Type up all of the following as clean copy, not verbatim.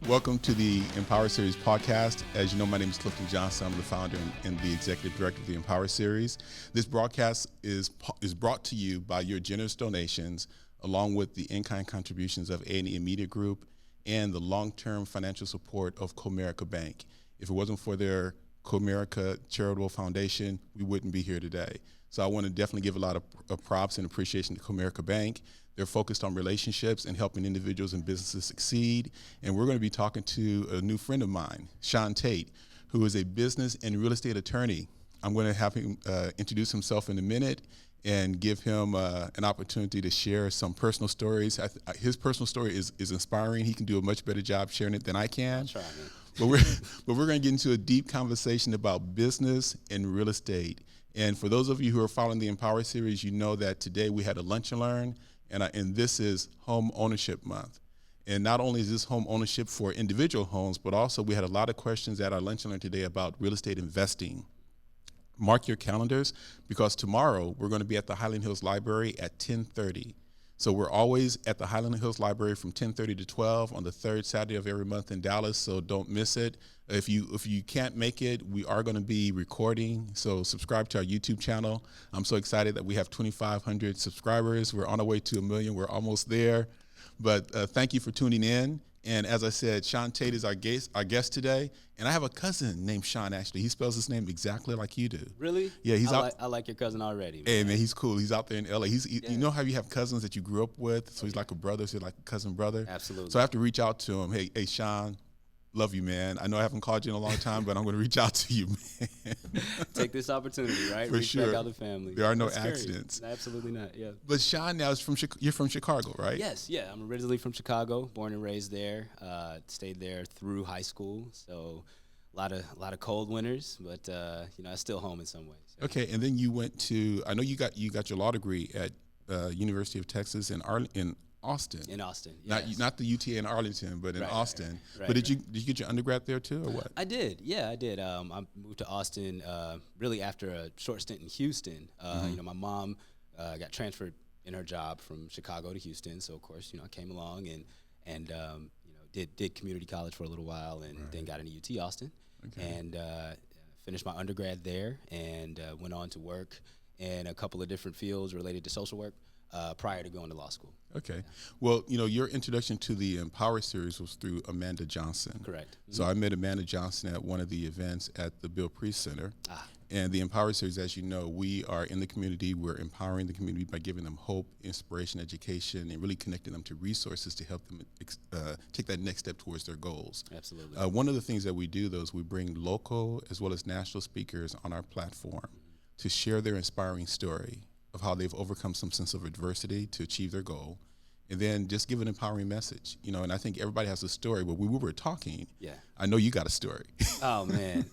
Welcome to the Empower Series podcast. As you know, my name is Clifton Johnson. I'm the founder and the executive director of the Empower Series. This broadcast is brought to you by your generous donations, along with the in-kind contributions of A&E Media Group and the long-term financial support of Comerica Bank. If it wasn't for their Comerica Charitable Foundation, we wouldn't be here today. So I want to definitely give a lot of props and appreciation to Comerica Bank. They're focused on relationships and helping individuals and businesses succeed. And we're going to be talking to a new friend of mine, Tate, who is a business and real estate attorney. I'm going to have him introduce himself in a minute and give him an opportunity to share some personal stories. His personal story is inspiring. He can do a much better job sharing it than I can. I'll try, man. But we're going to get into a deep conversation about business and real estate. And for those of you who are following the Empower series, you know that today we had a lunch and learn, and this is Home Ownership Month. And not only is this home ownership for individual homes, but also we had a lot of questions at our lunch and learn today about real estate investing. Mark your calendars, because tomorrow we're going to be at the Highland Hills Library at 10:30. So we're always at the Highland Hills Library from 10:30 to 12 on the third Saturday of every month in Dallas, so don't miss it. If you can't make it, we are going to be recording, so subscribe to our YouTube channel. I'm so excited that we have 2,500 subscribers. We're on our way to 1 million. We're almost there. But thank you for tuning in. And as I said, Tate is our guest today. And I have a cousin named Sean, actually. He spells his name exactly like you do. Really? Yeah, I like your cousin already. Man. Hey, man, he's cool. He's out there in L.A. You know how you have cousins that you grew up with? So he's like a brother, so he's like a cousin brother. Absolutely. So I have to reach out to him. Hey, Sean, love you, man. I know I haven't called you in a long time, but I'm going to reach out to you, man. Take this opportunity, right? For Reach sure. back out the family. There are no That's accidents. Scary. Absolutely not, yeah. But Sean now is you're from Chicago, right? Yes, yeah. I'm originally from Chicago, born and raised there. Stayed there through high school, so a lot of cold winters, but it's still home in some ways. So. Okay, and then you went to, I know you got your law degree at University of Texas in Austin. In Austin, yes. Not the UTA in Arlington, but in Austin. Right, but did you get your undergrad there too, or what? I did. Yeah, I did. I moved to Austin really after a short stint in Houston. My mom got transferred in her job from Chicago to Houston, so of course, I came along and did community college for a little while, and then got into UT Austin, and finished my undergrad there, and went on to work in a couple of different fields related to social work. Prior to going to law school. Okay. Well, your introduction to the Empower series was through Amanda Johnson. Correct. Mm-hmm. So I met Amanda Johnson at one of the events at the Bill Priest Center. And the Empower series, as you know, we are in the community. We're empowering the community by giving them hope, inspiration, education, and really connecting them to resources to help them take that next step towards their goals. Absolutely. One of the things that we do, though, is we bring local as well as national speakers on our platform to share their inspiring story of how they've overcome some sense of adversity to achieve their goal, and then just give an empowering message. And I think everybody has a story, but when we were talking, I know you got a story. Oh, man,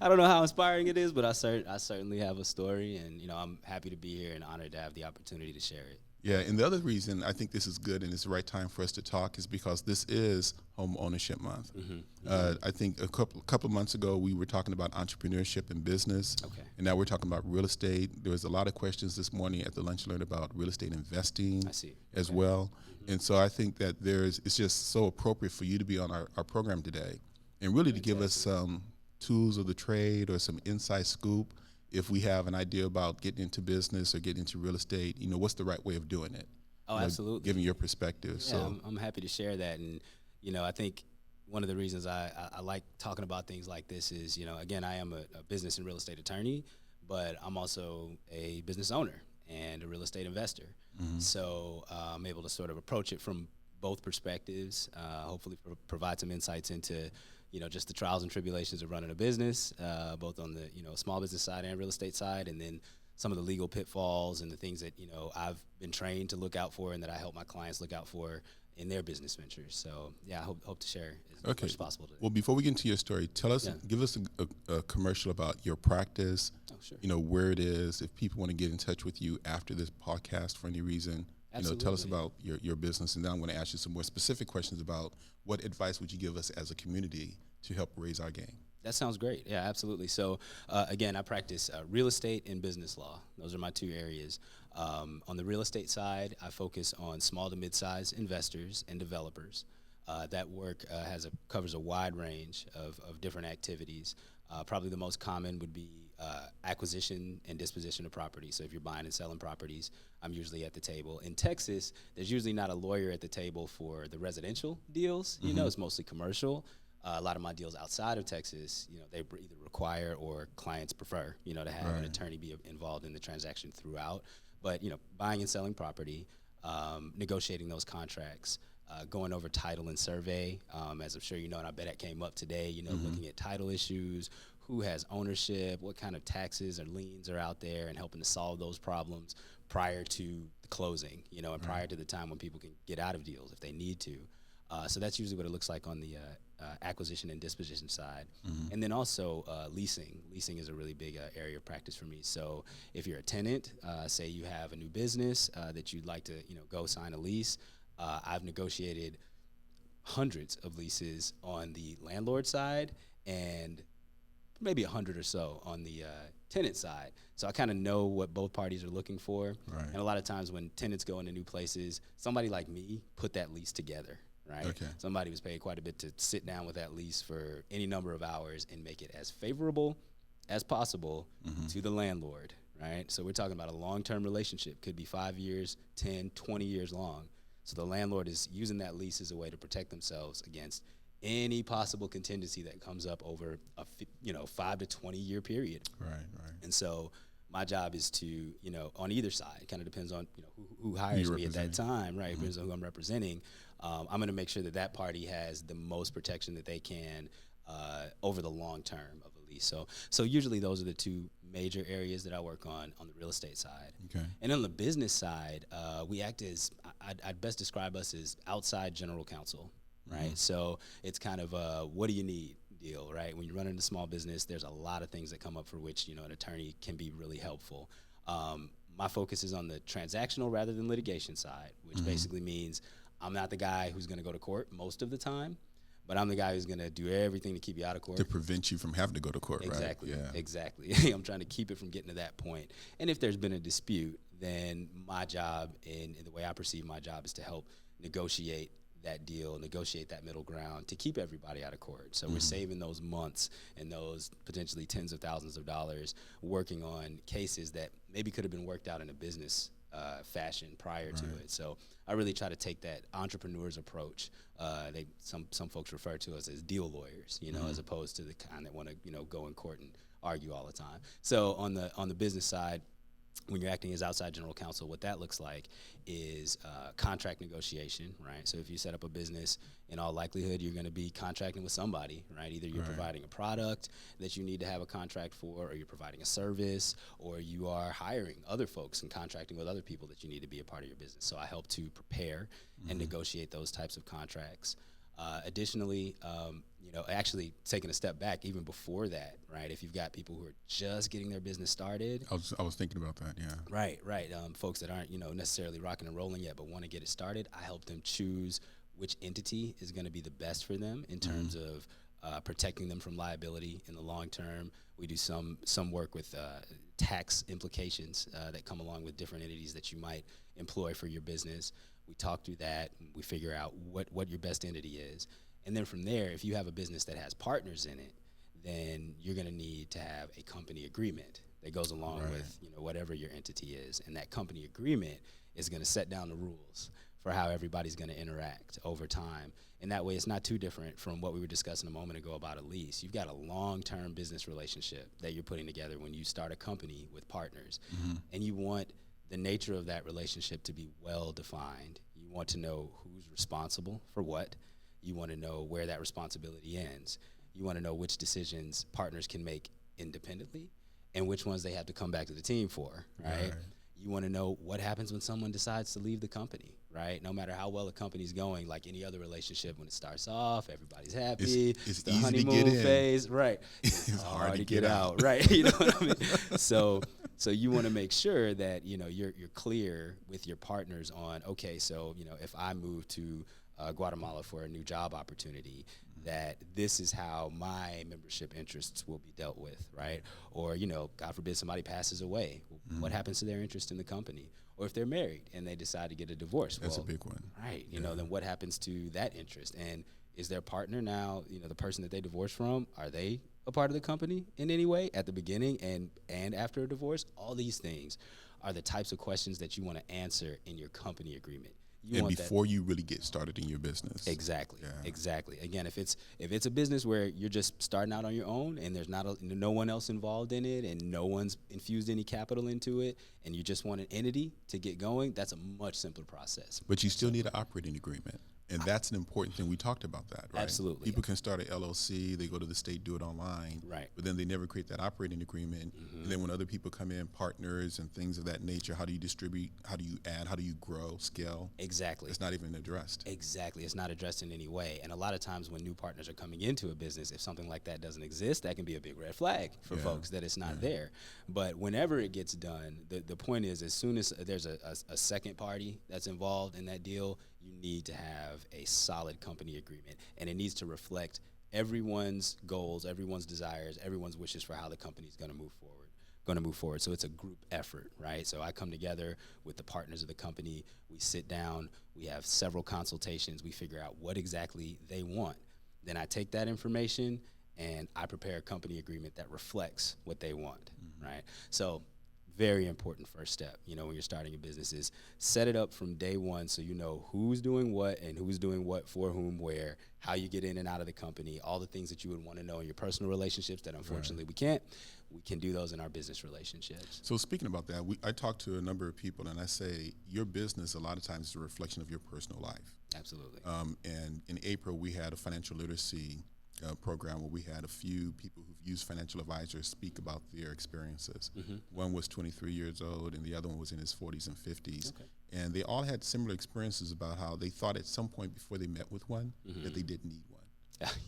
I don't know how inspiring it is, but I certainly have a story, and, I'm happy to be here and honored to have the opportunity to share it. Yeah, and the other reason I think this is good and it's the right time for us to talk is because this is Home Ownership Month. Mm-hmm. I think a couple of months ago we were talking about entrepreneurship and business, and now we're talking about real estate. There was a lot of questions this morning at the lunch and learn about real estate investing as well. Mm-hmm. And so I think that it's just so appropriate for you to be on our program today and really to give us some tools of the trade or some inside scoop. If we have an idea about getting into business or getting into real estate, what's the right way of doing it? Oh, absolutely. Given your perspective. Yeah, so I'm happy to share that. And, I think one of the reasons I like talking about things like this is, again, I am a business and real estate attorney, but I'm also a business owner and a real estate investor. Mm-hmm. So I'm able to sort of approach it from both perspectives, hopefully provide some insights into just the trials and tribulations of running a business, both on the, small business side and real estate side, and then some of the legal pitfalls and the things that, I've been trained to look out for and that I help my clients look out for in their business ventures. So, I hope to share as much as possible today. Well, before we get into your story, give us a commercial about your practice, where it is, if people want to get in touch with you after this podcast for any reason. Tell us about your business, and then I'm going to ask you some more specific questions about what advice would you give us as a community to help raise our game. That sounds great. Yeah, absolutely. So, again, I practice real estate and business law. Those are my two areas. On the real estate side, I focus on small to mid-sized investors and developers. That work covers a wide range of different activities. Probably the most common would be acquisition and disposition of property. So if you're buying and selling properties, I'm usually at the table. In Texas, there's usually not a lawyer at the table for the residential deals. You know, it's mostly commercial. A lot of my deals outside of Texas, they either require or clients prefer, to have an attorney be involved in the transaction throughout. But, buying and selling property, negotiating those contracts, going over title and survey, as I'm sure you know, and I bet that came up today, looking at title issues, who has ownership, what kind of taxes or liens are out there, and helping to solve those problems prior to the closing, and prior to the time when people can get out of deals if they need to. So that's usually what it looks like on the acquisition and disposition side. And then also leasing. Leasing is a really big area of practice for me. So if you're a tenant, say you have a new business that you'd like to go sign a lease, I've negotiated hundreds of leases on the landlord side and maybe 100 or so on the tenant side. So I kind of know what both parties are looking for. Right. And a lot of times when tenants go into new places, somebody like me put that lease together, right? Okay. Somebody was paid quite a bit to sit down with that lease for any number of hours and make it as favorable as possible to the landlord, right? So we're talking about a long-term relationship. Could be 5 years, 10, 20 years long. So the landlord is using that lease as a way to protect themselves against any possible contingency that comes up over a 5 to 20 year period. Right. And so my job is to, on either side, it kind of depends on, who hires me at that time, right? Depends on who I'm representing. I'm going to make sure that party has the most protection that they can over the long term of a lease. So usually those are the two major areas that I work on the real estate side. Okay. And on the business side, we act as, I'd best describe us as outside general counsel. Right. So it's kind of a what do you need deal, right? When you're running a small business, there's a lot of things that come up for which, an attorney can be really helpful. My focus is on the transactional rather than litigation side, which basically means I'm not the guy who's going to go to court most of the time, but I'm the guy who's going to do everything to keep you out of court. To prevent you from having to go to court, exactly, right? Yeah. Exactly. I'm trying to keep it from getting to that point. And if there's been a dispute, then my job, and the way I perceive my job, is to help negotiate that deal, negotiate that middle ground to keep everybody out of court. So we're saving those months and those potentially tens of thousands of dollars working on cases that maybe could have been worked out in a business fashion prior to it. So I really try to take that entrepreneur's approach. Some folks refer to us as deal lawyers, as opposed to the kind that want to go in court and argue all the time. So on the business side, when you're acting as outside general counsel, what that looks like is contract negotiation, right? So if you set up a business, in all likelihood, you're going to be contracting with somebody, right? Either you're providing a product that you need to have a contract for, or you're providing a service, or you are hiring other folks and contracting with other people that you need to be a part of your business. So I help to prepare and negotiate those types of contracts. Additionally, actually taking a step back even before that, right? If you've got people who are just getting their business started. I was thinking about that, yeah. Right. Folks that aren't, necessarily rocking and rolling yet, but want to get it started, I help them choose which entity is going to be the best for them in terms of protecting them from liability in the long term. We do some work with tax implications that come along with different entities that you might employ for your business. We talk through that, and we figure out what your best entity is. And then from there, if you have a business that has partners in it, then you're going to need to have a company agreement that goes along with whatever your entity is. And that company agreement is going to set down the rules for how everybody's going to interact over time. And that way it's not too different from what we were discussing a moment ago about a lease. You've got a long-term business relationship that you're putting together when you start a company with partners. And you want the nature of that relationship to be well defined. You want to know who's responsible for what. You want to know where that responsibility ends. You want to know which decisions partners can make independently and which ones they have to come back to the team for, right? You want to know what happens when someone decides to leave the company, right? No matter how well a company's going, like any other relationship, when it starts off, everybody's happy. It's the easy honeymoon to get in. phase, right? It's hard to get out, right? You know what I mean? So you want to make sure that you're clear with your partners on, okay, so if I move to Guatemala for a new job opportunity, that this is how my membership interests will be dealt with, right? Or, God forbid somebody passes away. What happens to their interest in the company? Or if they're married and they decide to get a divorce. That's a big one. Right. Then what happens to that interest? And is their partner now, the person that they divorced from, are they a part of the company in any way at the beginning and after a divorce? All these things are the types of questions that you want to answer in your company agreement. And before you really get started in your business. Exactly. Again, if it's a business where you're just starting out on your own and there's no one else involved in it and no one's infused any capital into it and you just want an entity to get going, that's a much simpler process. But you still need an operating agreement. And that's an important thing. We talked about that, right? Absolutely. People can start an LLC, they go to the state, do it online, right? But then they never create that operating agreement. And then when other people come in, partners and things of that nature, how do you distribute, how do you add, how do you grow, scale? Exactly. It's not even addressed. Exactly. It's not addressed in any way. And a lot of times when new partners are coming into a business, if something like that doesn't exist, that can be a big red flag for folks that it's not there. But whenever it gets done, the point is, as soon as there's a second party that's involved in that deal, you need to have a solid company agreement, and it needs to reflect everyone's goals, everyone's desires, everyone's wishes for how the company's going to move forward. So it's a group effort, right? So I come together with the partners of the company. We sit down. We have several consultations. We figure out what exactly they want. Then I take that information and I prepare a company agreement that reflects what they want, right? So very important first step, when you're starting a business, is set it up from day one so you know who's doing what and who's doing what for whom, where, how you get in and out of the company, all the things that you would want to know in your personal relationships that unfortunately we can't. We can do those in our business relationships. So speaking about that, I talk to a number of people and I say your business a lot of times is a reflection of your personal life. Absolutely. And in April, we had a financial literacy program where we had a few people who've used financial advisors speak about their experiences. One was 23 years old and the other one was in his 40s and 50s. Okay. And they all had similar experiences about how they thought at some point before they met with one that they didn't need one.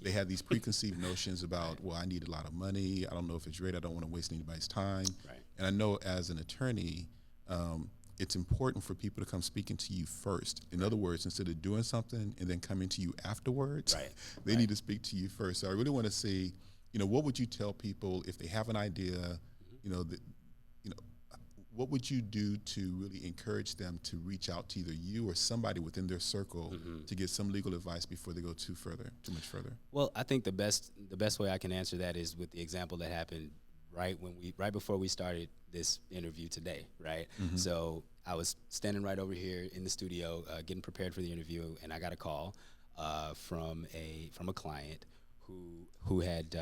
They had these preconceived notions about, well, I need a lot of money. I don't know if it's right. I don't want to waste anybody's time. Right. And I know as an attorney, it's important for people to come speaking to you first. In other words, instead of doing something and then coming to you afterwards, they need to speak to you first. So I really want to say, what would you tell people if they have an idea, what would you do to really encourage them to reach out to either you or somebody within their circle to get some legal advice before they go too much further? Well, I think the best way I can answer that is with the example that happened right before we started this interview today, right? So I was standing right over here in the studio, getting prepared for the interview, and I got a call from a client who had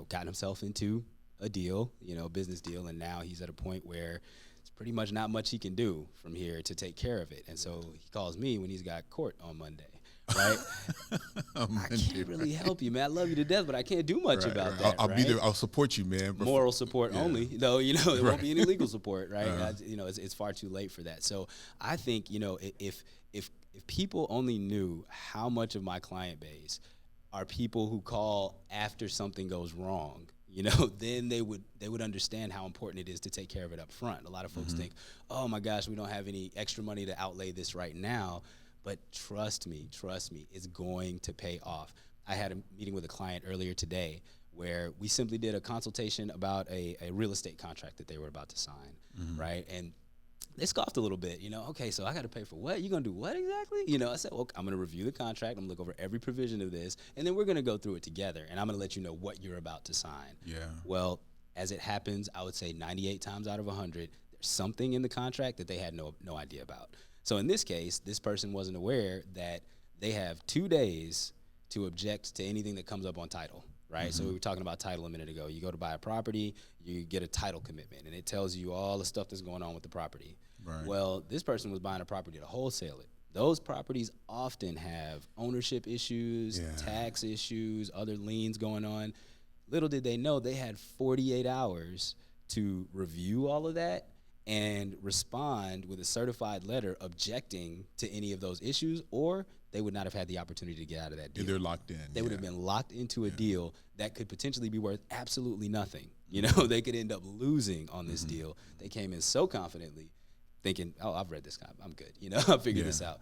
gotten himself into a deal, a business deal, and now he's at a point where it's pretty much not much he can do from here to take care of it. And so he calls me when he's got court on Monday. Right? I can't really help you, man. I love you to death, but I can't do much about that. I'll be there. I'll support you, man. Moral support only, though. There won't be any legal support, right? It's far too late for that. So I think if people only knew how much of my client base are people who call after something goes wrong, then they would understand how important it is to take care of it up front. A lot of folks think, oh my gosh, we don't have any extra money to outlay this right now. But trust me, it's going to pay off. I had a meeting with a client earlier today where we simply did a consultation about a real estate contract that they were about to sign, right? And they scoffed a little bit, okay, so I got to pay for what? You going to do what exactly? I said, well, I'm going to review the contract. I'm going to look over every provision of this, and then we're going to go through it together, and I'm going to let you know what you're about to sign. Yeah. Well, as it happens, I would say 98 times out of 100, there's something in the contract that they had no idea about. So in this case, this person wasn't aware that they have 2 days to object to anything that comes up on title, right? So we were talking about title a minute ago. You go to buy a property, you get a title commitment, and it tells you all the stuff that's going on with the property. Right. Well, this person was buying a property to wholesale it. Those properties often have ownership issues, tax issues, other liens going on. Little did they know they had 48 hours to review all of that and respond with a certified letter objecting to any of those issues, or they would not have had the opportunity to get out of that deal. They're locked in. They would have been locked into a deal that could potentially be worth absolutely nothing. They could end up losing on this deal. They came in so confidently thinking, oh, I've read this. I'm good. I'll figure this out.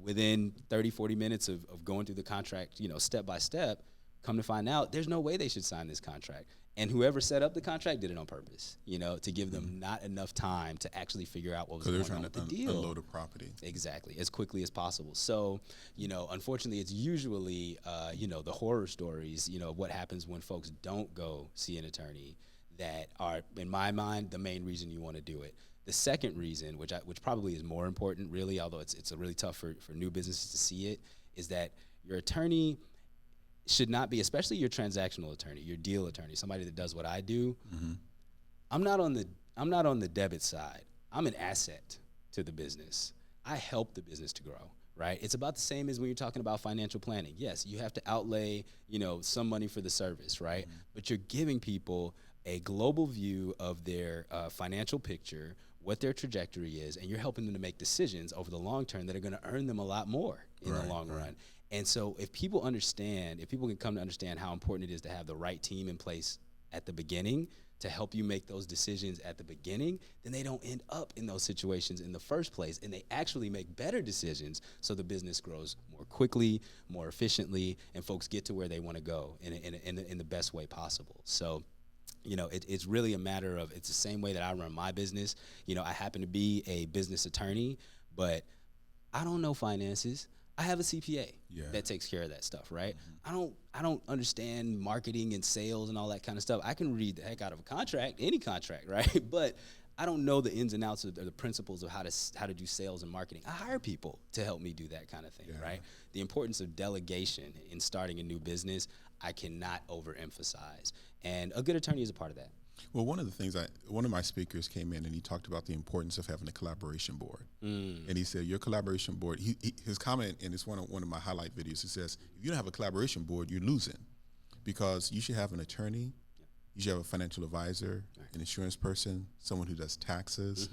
within 30, 40 minutes of going through the contract, step by step, come to find out there's no way they should sign this contract. And whoever set up the contract did it on purpose, to give them not enough time to actually figure out what was going on with the deal. Unload a property. Exactly, as quickly as possible. So, unfortunately, it's usually, the horror stories, what happens when folks don't go see an attorney that are, in my mind, the main reason you want to do it. The second reason, which probably is more important, really, although it's really tough for new businesses to see it, is that your attorney should not be, especially your transactional attorney, your deal attorney, somebody that does what I do. Mm-hmm. I'm not on the debit side. I'm an asset to the business. I help the business to grow, right? It's about the same as when you're talking about financial planning. Yes, you have to outlay, some money for the service, right? Mm-hmm. But you're giving people a global view of their financial picture, what their trajectory is, and you're helping them to make decisions over the long term that are going to earn them a lot more in the long run. And so if people can come to understand how important it is to have the right team in place at the beginning to help you make those decisions at the beginning, then they don't end up in those situations in the first place, and they actually make better decisions so the business grows more quickly, more efficiently, and folks get to where they want to go in the best way possible. So, it's really a matter of, it's the same way that I run my business. I happen to be a business attorney, but I don't know finances. I have a CPA that takes care of that stuff, right? Mm-hmm. I don't understand marketing and sales and all that kind of stuff. I can read the heck out of a contract, any contract, right? But I don't know the ins and outs of the principles of how to do sales and marketing. I hire people to help me do that kind of thing, right? The importance of delegation in starting a new business, I cannot overemphasize. And a good attorney is a part of that. Well, one of the things one of my speakers came in and he talked about the importance of having a collaboration board. And he said, your collaboration board, his comment, and it's one of my highlight videos, he says, if you don't have a collaboration board, you're losing, because you should have an attorney, you should have a financial advisor, an insurance person, someone who does taxes.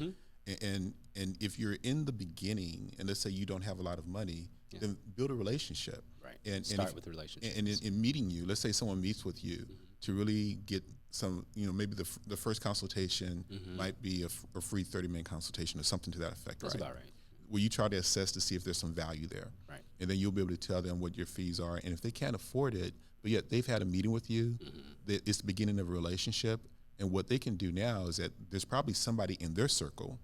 And if you're in the beginning, and let's say you don't have a lot of money, then build a relationship. Right. And start with relationships. And in meeting you, let's say someone meets with you to really get some, maybe the first consultation might be a free 30-minute consultation or something to that effect. That's about right. Where you try to assess to see if there's some value there. Right. And then you'll be able to tell them what your fees are. And if they can't afford it, but yet they've had a meeting with you, that it's the beginning of a relationship. And what they can do now is that there's probably somebody in their circle,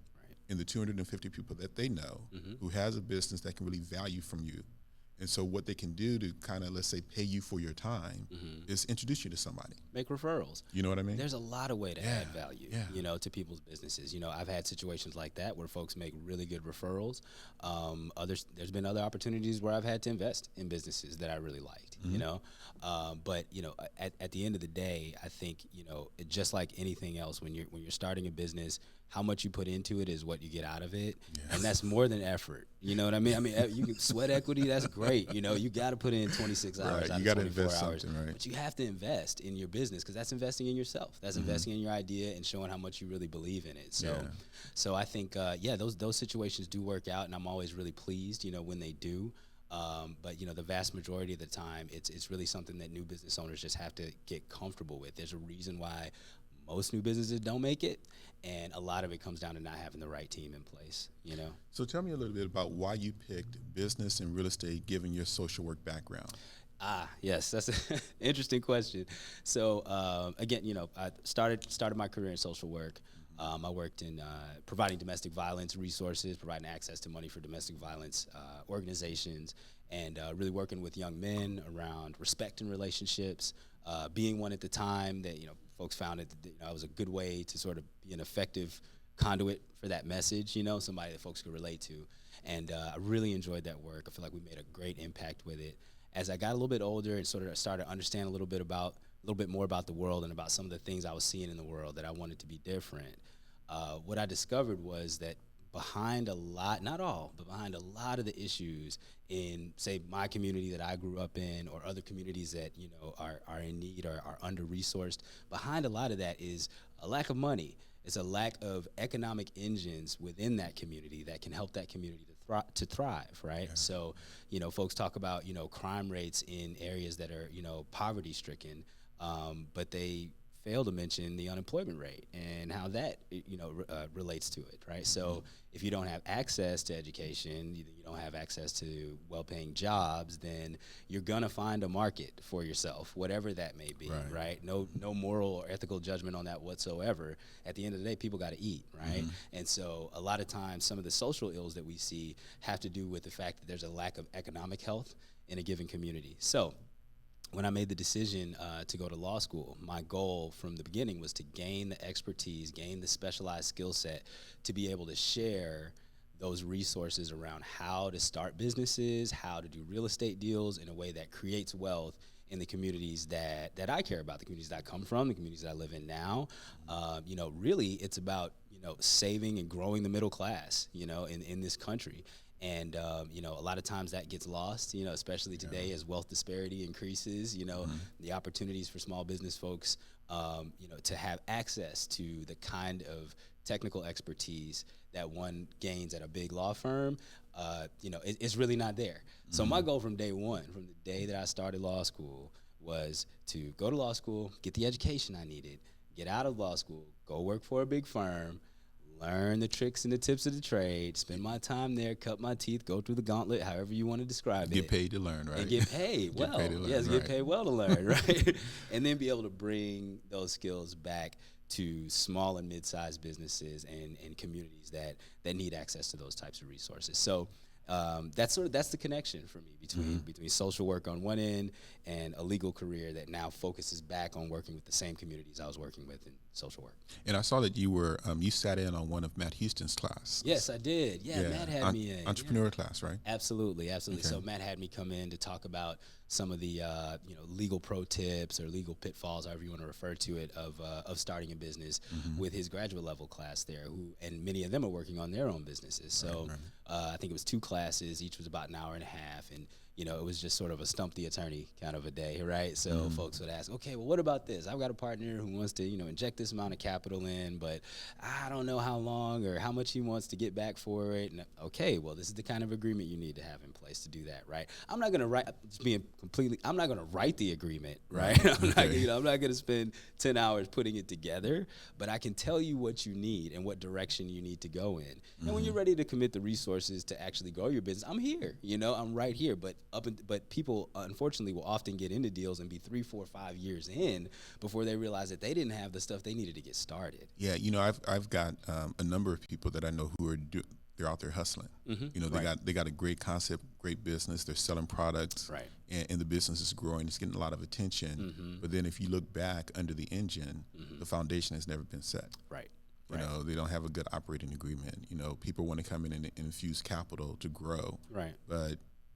in the 250 people that they know, who has a business that can really value from you. And so what they can do to kind of, let's say, pay you for your time is introduce you to somebody. Make referrals. You know what I mean? There's a lot of way to add value, to people's businesses. I've had situations like that where folks make really good referrals. There's been other opportunities where I've had to invest in businesses that I really liked, But, at the end of the day, I think, just like anything else, when you're starting a business, how much you put into it is what you get out of it. And that's more than effort. You know what I mean? I mean, you can sweat equity, that's great. You got to put in 26 hours out of 24 hours. But you have to invest in your business, because that's investing in yourself. That's investing in your idea and showing how much you really believe in it. So I think, those situations do work out, and I'm always really pleased, when they do. But the vast majority of the time, it's really something that new business owners just have to get comfortable with. There's a reason why most new businesses don't make it, and a lot of it comes down to not having the right team in place, So tell me a little bit about why you picked business and real estate, given your social work background. Yes, that's an interesting question. So again, I started my career in social work. I worked in providing domestic violence resources, providing access to money for domestic violence organizations, and really working with young men around respect and relationships, being one at the time that, folks found it was a good way to sort of be an effective conduit for that message, somebody that folks could relate to. And I really enjoyed that work. I feel like we made a great impact with it. As I got a little bit older and sort of started to understand a little bit more about the world and about some of the things I was seeing in the world that I wanted to be different, what I discovered was that behind a lot, not all, but behind a lot of the issues in, say, my community that I grew up in, or other communities that, are in need or are under-resourced, behind a lot of that is a lack of money. It's a lack of economic engines within that community that can help that community to thrive, right? Yeah. So, folks talk about, crime rates in areas that are, poverty-stricken, but they fail to mention the unemployment rate and how that relates to it, right? So if you don't have access to education, you don't have access to well-paying jobs, then you're gonna find a market for yourself, whatever that may be, right? No moral or ethical judgment on that whatsoever. At the end of the day, people got to eat, right? And so a lot of times, some of the social ills that we see have to do with the fact that there's a lack of economic health in a given community. So when I made the decision to go to law school, my goal from the beginning was to gain the expertise, gain the specialized skill set to be able to share those resources around how to start businesses, how to do real estate deals in a way that creates wealth in the communities that I care about, the communities that I come from, the communities that I live in now. Really it's about, saving and growing the middle class, in this country. And, a lot of times that gets lost, especially today as wealth disparity increases, the opportunities for small business folks, to have access to the kind of technical expertise that one gains at a big law firm, it's really not there. So my goal from day one, from the day that I started law school, was to go to law school, get the education I needed, get out of law school, go work for a big firm, learn the tricks and the tips of the trade, spend my time there, cut my teeth, go through the gauntlet, however you want to describe it. Get paid to learn, right? And get paid well. Get paid well to learn, right? And then be able to bring those skills back to small and mid-sized businesses and communities that need access to those types of resources. So that's the connection for me between social work on one end and a legal career that now focuses back on working with the same communities I was working with in social work. And I saw that you were you sat in on one of Matt Houston's class. Yes, I did. Yeah. Matt had me in. Entrepreneur class, right? Absolutely. Okay. So Matt had me come in to talk about some of the legal pro tips or legal pitfalls, however you want to refer to it, of starting a business with his graduate level class there, and many of them are working on their own businesses. So I think it was 2 classes, each was about an hour and a half, and it was just sort of a stump the attorney kind of a day, right? So folks would ask, okay, well, what about this? I've got a partner who wants to, inject this amount of capital in, but I don't know how long or how much he wants to get back for it. And, okay, well, this is the kind of agreement you need to have in place to do that, right? I'm not going to write the agreement, right? I'm not going to spend 10 hours putting it together, but I can tell you what you need and what direction you need to go in. And when you're ready to commit the resources to actually grow your business, I'm here, I'm right here. But people, unfortunately, will often get into deals and be 3, 4, 5 years in before they realize that they didn't have the stuff they needed to get started. Yeah, I've got a number of people that I know who are they're out there hustling. They got a great concept, great business. They're selling products, right? And the business is growing. It's getting a lot of attention. But then if you look back under the engine, the foundation has never been set. Right. They don't have a good operating agreement. People want to come in and infuse capital to grow, right? But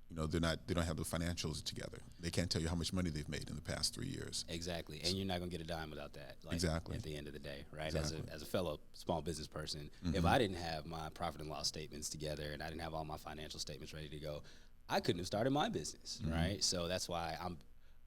they don't have the financials together. They can't tell you how much money they've made in the past 3 years. Exactly. And you're not going to get a dime without that. Exactly. At the end of the day, right? Exactly. As a fellow small business person, if I didn't have my profit and loss statements together and I didn't have all my financial statements ready to go, I couldn't have started my business, right? So that's why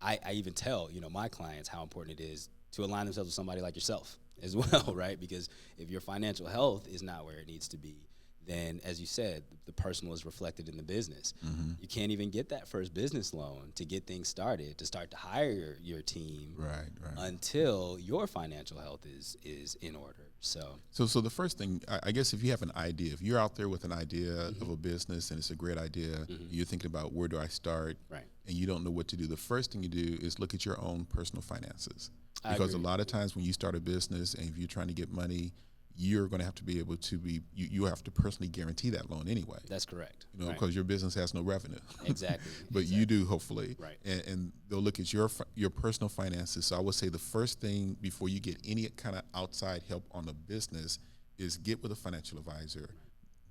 I even tell, my clients how important it is to align themselves with somebody like yourself as well, right? Because if your financial health is not where it needs to be, then, as you said, the personal is reflected in the business. You can't even get that first business loan to get things started, to start to hire your team, right. until your financial health is in order. So the first thing, I guess, if you have an idea, if you're out there with an idea of a business and it's a great idea, you're thinking about where do I start, right, and you don't know what to do, the first thing you do is look at your own personal finances. Because a lot of times when you start a business and if you're trying to get money, you're going to have to be able to you have to personally guarantee that loan anyway. That's correct. Because your business has no revenue. Exactly. But you do, hopefully. Right. And they'll look at your personal finances. So I would say the first thing before you get any kind of outside help on a business is get with a financial advisor.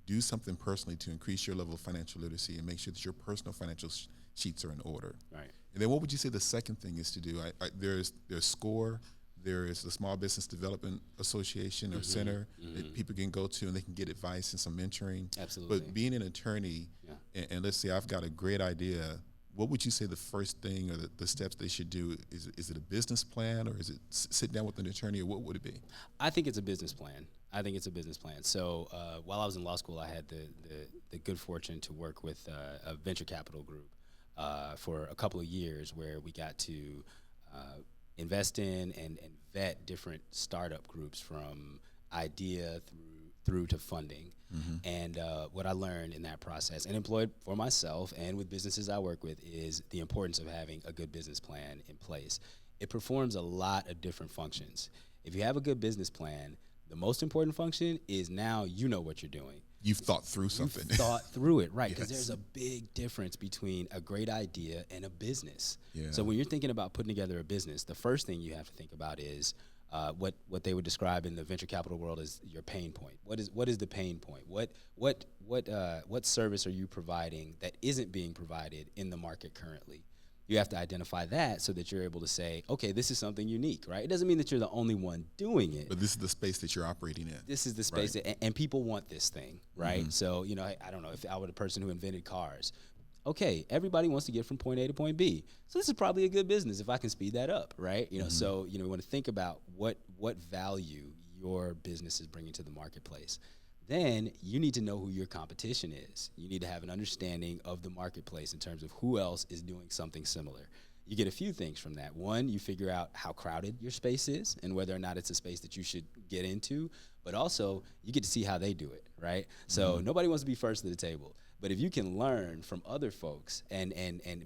Do something personally to increase your level of financial literacy and make sure that your personal financial sheets are in order. Right. And then what would you say the second thing is to do? There's SCORE. There is the Small Business Development Association or Center that people can go to and they can get advice and some mentoring. Absolutely. But being an attorney, and let's say I've got a great idea, what would you say the first thing or the steps they should do? Is it a business plan or is it sit down with an attorney, or what would it be? I think it's a business plan. So while I was in law school, I had the good fortune to work with a venture capital group for a couple of years where we got to invest in and vet different startup groups from idea through to funding. And what I learned in that process and employed for myself and with businesses I work with is the importance of having a good business plan in place. It performs a lot of different functions. If you have a good business plan, the most important function is now you know what you're doing. You've thought through something. You've thought through it, right? Because Yes. there's a big difference between a great idea and a business. Yeah. So when you're thinking about putting together a business, the first thing you have to think about is what they would describe in the venture capital world as your pain point. What is the pain point? What service are you providing that isn't being provided in the market currently? You have to identify that so that you're able to say, okay, this is something unique, right? It doesn't mean that you're the only one doing it. But this is the space that you're operating in. This is the space, Right. and people want this thing, right? So, I don't know, if I were the person who invented cars, okay, everybody wants to get from point A to point B. So this is probably a good business if I can speed that up, right? So, we want to think about what value your business is bringing to the marketplace. Then you need to know who your competition is. You need to have an understanding of the marketplace in terms of who else is doing something similar. You get a few things from that. One, you figure out how crowded your space is and whether or not it's a space that you should get into. But also, you get to see how they do it, right? So nobody wants to be first at the table. But if you can learn from other folks and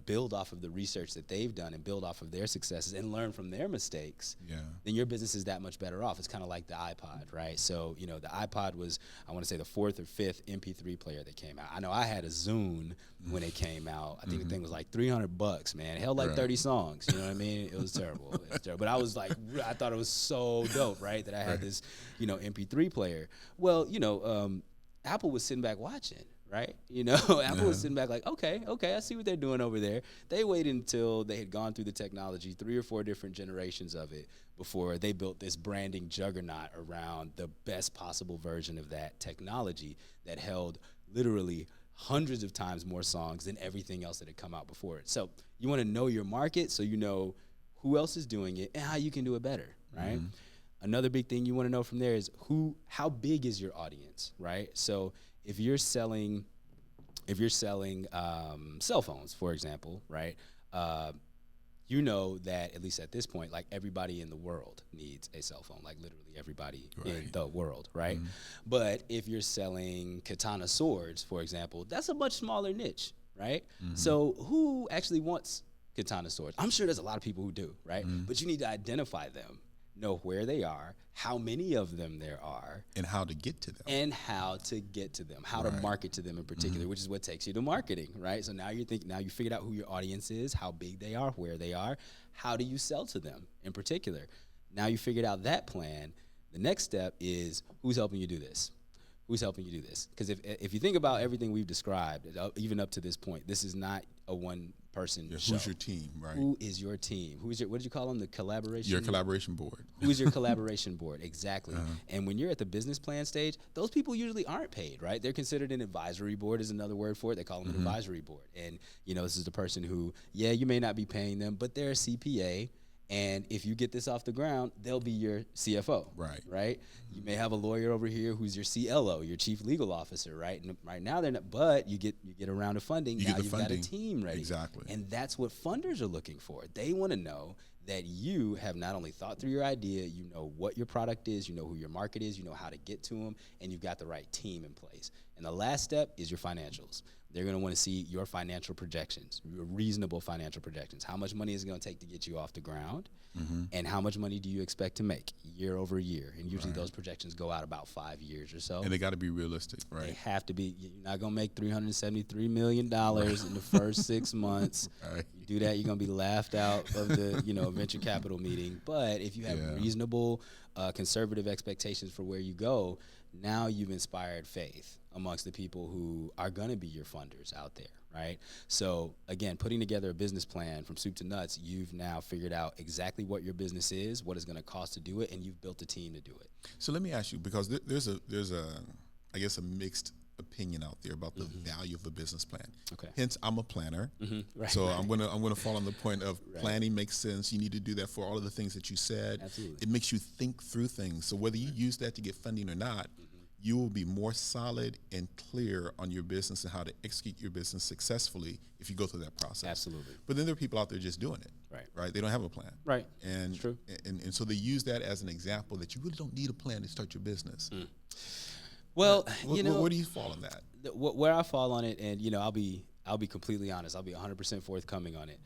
build off of the research that they've done and build off of their successes and learn from their mistakes, then your business is that much better off. It's kind of like the iPod, right? So, the iPod was, I want to say, the fourth or fifth MP3 player that came out. I know I had a Zune when it came out. I think the thing was like $300, man. It held like 30 songs, you know what I mean? It was terrible. It was terrible. But I was like, I thought it was so dope, right, that I had this, MP3 player. Well, Apple was sitting back watching. Right? Apple was sitting back like, okay, I see what they're doing over there. They waited until they had gone through the technology, 3 or 4 different generations of it, before they built this branding juggernaut around the best possible version of that technology that held literally hundreds of times more songs than everything else that had come out before it. So you want to know your market so you know who else is doing it and how you can do it better, right? Another big thing you want to know from there is how big is your audience, right? So if you're selling cell phones, for example, right? You know that at least at this point, like everybody in the world needs a cell phone, like literally everybody in the world, right? But if you're selling katana swords, for example, that's a much smaller niche, right? So who actually wants katana swords? I'm sure there's a lot of people who do, right? But you need to identify them, know where they are, how many of them there are, And how to get to them. how to market to them in particular, which is what takes you to marketing, right? So now you figured out who your audience is, how big they are, where they are, how do you sell to them in particular? Now you figured out that plan. The next step is who's helping you do this? Who's helping you do this? Because if you think about everything we've described, even up to this point, this is not a one-person show. Who's your team, right? Who is your team? What did you call them? The collaboration? Your collaboration board. Who's your collaboration board? Exactly. And when you're at the business plan stage, those people usually aren't paid, right? They're considered an advisory board is another word for it. They call them an advisory board. And, this is the person who, you may not be paying them, but they're a CPA. And if you get this off the ground, they'll be your CFO, right? You may have a lawyer over here who's your CLO, your chief legal officer, right? And right now they're not, but you get a round of funding. Now you've got a team ready. Exactly. And that's what funders are looking for. They want to know that you have not only thought through your idea, you know what your product is, you know who your market is, you know how to get to them, and you've got the right team in place. And the last step is your financials. They're going to want to see your financial projections, your reasonable financial projections. How much money is it going to take to get you off the ground? And how much money do you expect to make year over year? And usually those projections go out about 5 years or so. And they got to be realistic, right? They have to be. You're not going to make $373 million in the first 6 months. You do that, you're going to be laughed out of the venture capital meeting. But if you have reasonable, conservative expectations for where you go, now you've inspired faith amongst the people who are going to be your funders out there, right? So again, putting together a business plan from soup to nuts, you've now figured out exactly what your business is, what it's going to cost to do it, and you've built a team to do it. So let me ask you, because there's I guess a mixed opinion out there about the value of a business plan. Okay. Hence, I'm a planner. Right, so I'm gonna fall on the point of planning makes sense. You need to do that for all of the things that you said. Absolutely. It makes you think through things. So whether you use that to get funding or not, you will be more solid and clear on your business and how to execute your business successfully if you go through that process. Absolutely. But then there are people out there just doing it. Right. They don't have a plan. Right. And it's true. And so they use that as an example that you really don't need a plan to start your business. Well, where do you fall on that? Where I fall on it, and I'll be completely honest. I'll be 100% forthcoming on it.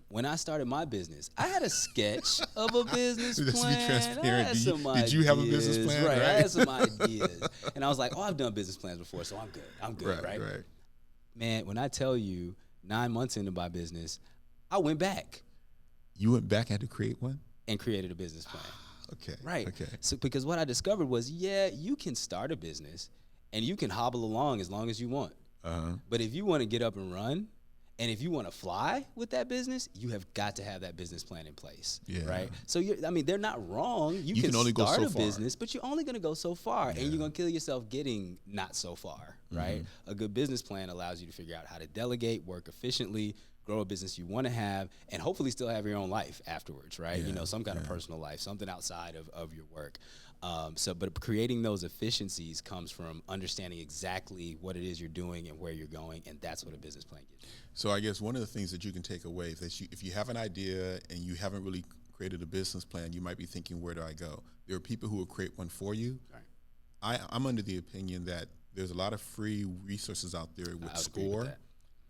When I started my business, I had a sketch of a business plan. Let's be transparent. Did you have a business plan? Right. I had some ideas. And I was like, I've done business plans before, so I'm good. Right. Man, when I tell you 9 months into my business, I went back. You went back and had to create one? And created a business plan. Okay. Right. Okay. So because what I discovered was, you can start a business and you can hobble along as long as you want. But if you want to get up and run, and if you want to fly with that business, you have got to have that business plan in place, right? So, they're not wrong. You can only start a business, but you're only going to go so far, and you're going to kill yourself getting not so far, right? A good business plan allows you to figure out how to delegate, work efficiently, grow a business you want to have, and hopefully still have your own life afterwards, right? Some kind of personal life, something outside of your work. But creating those efficiencies comes from understanding exactly what it is you're doing and where you're going, and that's what a business plan gives you. So I guess one of the things that you can take away is that if you have an idea and you haven't really created a business plan, you might be thinking, where do I go? There are people who will create one for you. Right. I'm under the opinion that there's a lot of free resources out there with SCORE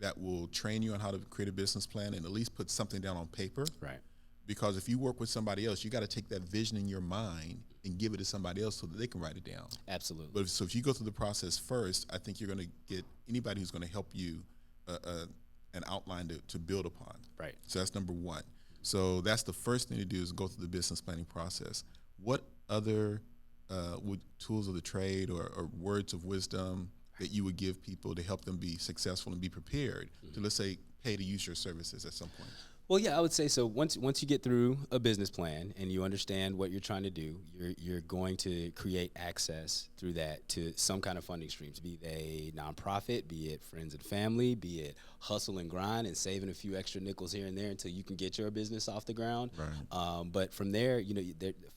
that will train you on how to create a business plan and at least put something down on paper. Right. Because if you work with somebody else, you got to take that vision in your mind and give it to somebody else so that they can write it down. Absolutely. But if you go through the process first, I think you're going to get anybody who's going to help you an outline to build upon. Right. So that's number one. So that's the first thing to do is go through the business planning process. What other tools of the trade or words of wisdom that you would give people to help them be successful and be prepared to, let's say, pay to use your services at some point? Well, I would say so. Once you get through a business plan and you understand what you're trying to do, you're going to create access through that to some kind of funding streams, be they nonprofit, be it friends and family, be it hustle and grind and saving a few extra nickels here and there until you can get your business off the ground. Right. But from there,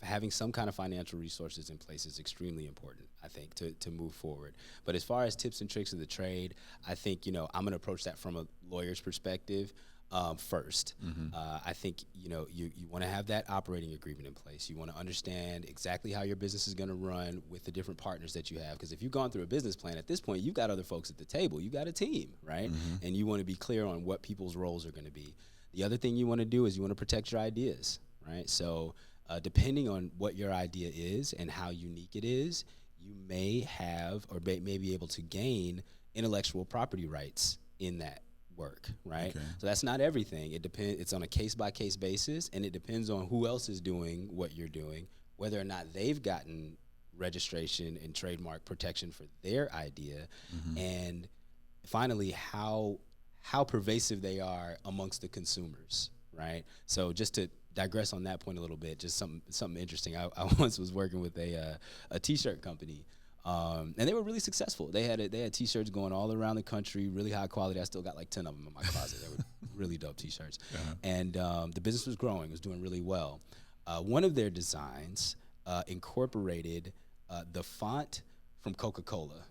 having some kind of financial resources in place is extremely important, I think, to move forward. But as far as tips and tricks of the trade, I think, I'm going to approach that from a lawyer's perspective. First, I think you want to have that operating agreement in place. You want to understand exactly how your business is going to run with the different partners that you have. Because if you've gone through a business plan at this point, you've got other folks at the table. You've got a team, right? And you want to be clear on what people's roles are going to be. The other thing you want to do is you want to protect your ideas, right? So depending on what your idea is and how unique it is, you may have or may be able to gain intellectual property rights in that work, right? Okay. So that's not everything. It depends. It's on a case-by-case basis, and it depends on who else is doing what you're doing, whether or not they've gotten registration and trademark protection for their idea, and finally, how pervasive they are amongst the consumers, right? So just to digress on that point a little bit, just something interesting. I once was working with a T-shirt company. And they were really successful. They had T-shirts going all around the country, really high quality. I still got like 10 of them in my closet. They were really dope T-shirts. And the business was growing, was doing really well. One of their designs incorporated the font from Coca-Cola.